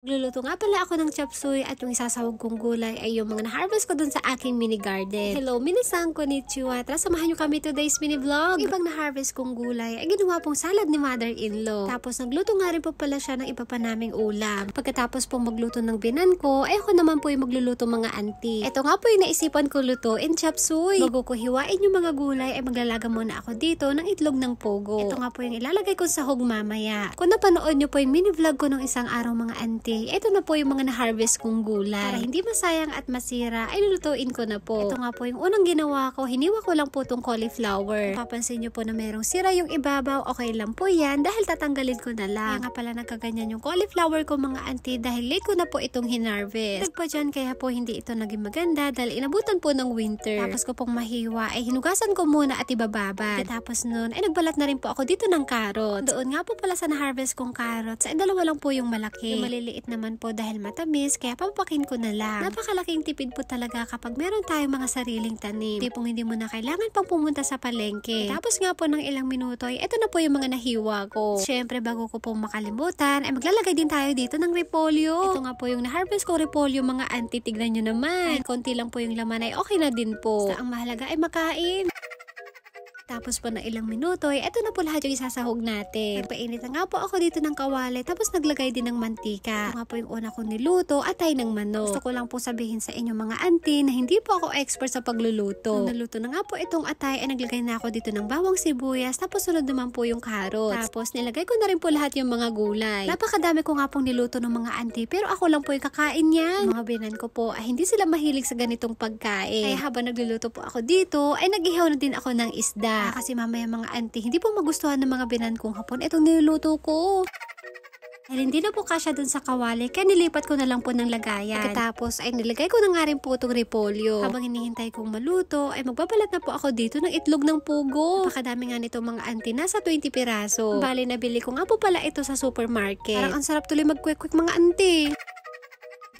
Magluluto nga pala ako ng chop suey at yung isasawag kong gulay ay yung mga na-harvest ko dun sa aking mini garden. Hello, minasan, konnichiwa. Tara, samahan nyo kami today's mini vlog. Ibang na-harvest kong gulay ay ginawa pong salad ni mother-in-law. Tapos nagluto nga rin po pala siya ng iba pa naming ulam. Pagkatapos pong magluto ng binan ko, ay ako naman po yung magluluto mga auntie. Ito nga po yung naisipan ko lutuin chop suey. Bago ko hiwain yung mga gulay ay maglalaga muna ako dito ng itlog ng pogo. Ito nga po yung ilalagay ko sa hog mamaya. Kung napanood nyo po yung mini vlog ko ng isang araw mga auntie, ito na po yung mga na-harvest kong gulay. Para hindi masayang at masira, ay lulutuin ko na po. Ito nga po yung unang ginawa ko. Hiniwa ko lang po itong cauliflower. Papansin nyo po na merong sira yung ibabaw. Okay lang po yan dahil tatanggalin ko na lang. Kaya nga pala nagkaganyan yung cauliflower ko mga auntie dahil late ko na po itong hinarvest. Nagpa dyan kaya po hindi ito naging maganda dahil inabutan po ng winter. Tapos ko pong mahiwa ay hinugasan ko muna at ibababad. Tapos nun ay nagbalat na rin po ako dito ng carrots. Doon nga po pala sa na-harvest kong carrots ay dalawa lang po yung malaki. Yung maliliit naman po dahil matamis kaya pampakin ko na lang. Napakalaking tipid po talaga kapag meron tayong mga sariling tanim. Hindi mo na kailangan pang pumunta sa palengke. Tapos nga po ng ilang minuto ay ito na po yung mga nahiwa ko. Syempre bago ko po makalimutan ay maglalagay din tayo dito ng repolyo. Ito nga po yung na-harvest ko repolyo mga auntie, tignan nyo naman. Konti lang po yung laman ay okay na din po. Basta ang mahalaga ay makain. Tapos po na ilang minuto, eto na po lahat yung isasahog natin. Nagpainit na nga po ako dito ng kawali, tapos naglagay din ng mantika. Ito nga po yung una kong niluto, atay ng manok. Gusto ko lang po sabihin sa inyo mga auntie na hindi po ako expert sa pagluluto. Nung naluto na nga po itong atay, ay naglagay na ako dito ng bawang sibuyas, tapos sunod naman po yung carrots. Tapos nilagay ko na rin po lahat yung mga gulay. Napakadami ko nga pong niluto ng mga auntie, pero ako lang po yung kakain yan. Mga binan ko po, ay hindi sila mahilig sa ganitong pagkain. Kaya habang nagluluto po ako dito, ay nag-ihaw na din ako ng isda. Kasi mamaya mga auntie, hindi po magustuhan ng mga binan kong hapon itong niluluto ko. Dahil hindi na po kasya dun sa kawali, kaya nilipat ko na lang po ng lagayan. Pagkatapos ay nilagay ko na nga rin po itong repolyo. Habang hinihintay kong maluto, ay magbabalat na po ako dito ng itlog ng pugo. Napakadami nga nito mga auntie, nasa 20 piraso. Bali, nabili ko nga po pala ito sa supermarket. Parang ang sarap tuloy mag-quick-quick mga auntie.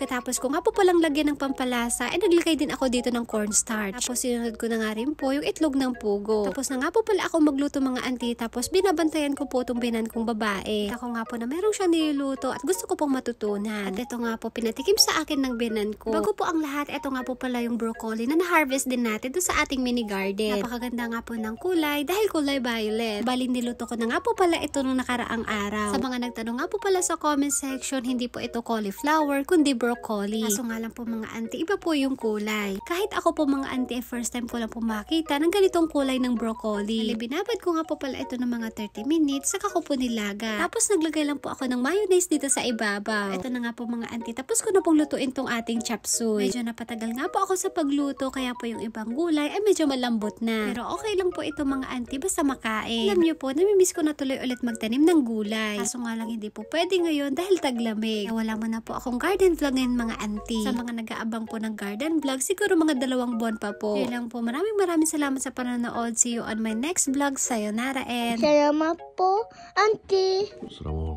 Katapos ko nga po palang lagyan ng pampalasa, ay naglagay din ako dito ng cornstarch. Tapos sinunod ko na nga rin po yung itlog ng pugo. Tapos na nga po pala ako magluto mga auntie, tapos binabantayan ko po itong binan kong babae. Ako nga po na meron siyang niluluto at gusto ko pong matutunan. At ito nga po pinatikim sa akin ng binan ko. Bago po ang lahat, ito nga po pala yung broccoli na na-harvest din natin doon sa ating mini garden. Napakaganda nga po ng kulay dahil kulay violet. Bali niluto ko na nga po pala ito nung nakaraang araw. Sa mga nagtanong nga po pala sa comment section, hindi po ito cauliflower kundi broccoli. Kaso nga lang po mga auntie, iba po yung kulay. Kahit ako po mga auntie, first time ko lang po makita ng ganitong kulay ng broccoli. Binabad ko nga po pala ito ng mga 30 minutes, saka ko po nilaga. Tapos naglagay lang po ako ng mayonnaise dito sa ibabaw. Ito na nga po mga auntie, tapos ko na pong lutuin tong ating chop suey. Medyo napatagal nga po ako sa pagluto, kaya po yung ibang gulay ay medyo malambot na. Pero okay lang po ito mga auntie, basta makain. Alam nyo po, namimiss ko na tuloy ulit magtanim ng gulay. Kaso nga lang hindi po pwede ngayon dahil taglamig. Wala mo na po akong garden vlog ngayon mga auntie. Sa mga nag-aabang po ng garden vlog, siguro mga 2 buwan pa po. Kaya lang po, maraming salamat sa panonood. See you on my next vlog. Sayonara and Salamat po, auntie. Salamat.